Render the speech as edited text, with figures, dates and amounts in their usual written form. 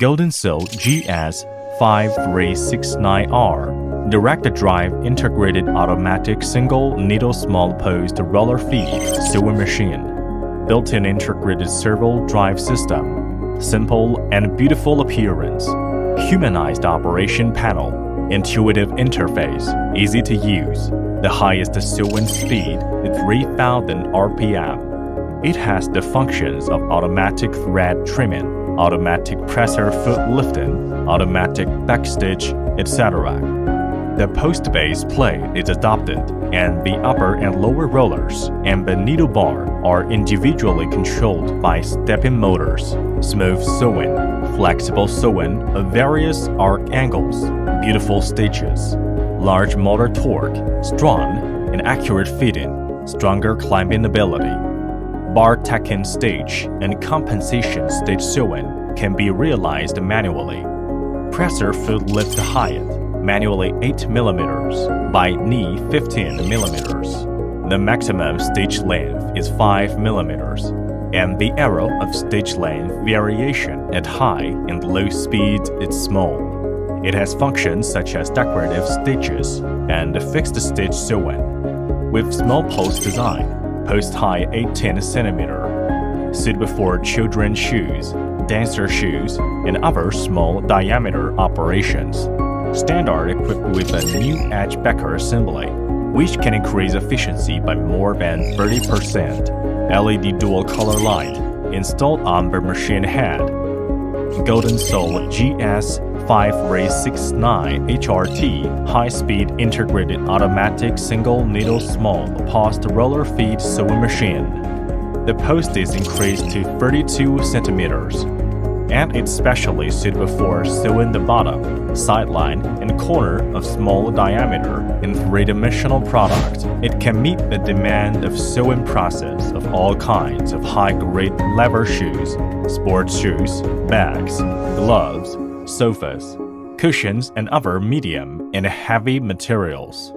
Golden Soul GS5369R direct drive integrated automatic single needle small post roller feed sewing machine. Built-in integrated servo drive system. Simple and beautiful appearance. Humanized operation panel. Intuitive interface. Easy to use. The highest sewing speed is 3000 RPM. It has the functions of automatic thread trimming, automatic presser foot lifting, automatic backstitch, etc. The post base plate is adopted, and the upper and lower rollers and the needle bar are individually controlled by stepping motors. Smooth sewing, flexible sewing of various arc angles, beautiful stitches, large motor torque, strong and accurate fitting, stronger climbing ability. Bar tacking stitch and compensation stitch sewing can be realized manually. Presser foot lift height, manually 8 mm by knee 15 mm. The maximum stitch length is 5 mm, and the arrow of stitch length variation at high and low speeds is small. It has functions such as decorative stitches and fixed stitch sewing. With small post design, post height 18 cm, suitable for children's shoes, dancer shoes, and other small diameter operations. Standard equipped with a new edge backer assembly, which can increase efficiency by more than 30%. LED dual color light installed on the machine head. Golden Soul GS5369HRT high-speed integrated automatic single needle small post roller feed sewing machine. The post is increased to 32 centimeters, and it's specially suitable for sewing the bottom, sideline, and corner of small diameter in three-dimensional product. It can meet the demand of sewing process of all kinds of high-grade leather shoes, sports shoes, bags, gloves, sofas, cushions, and other medium and heavy materials.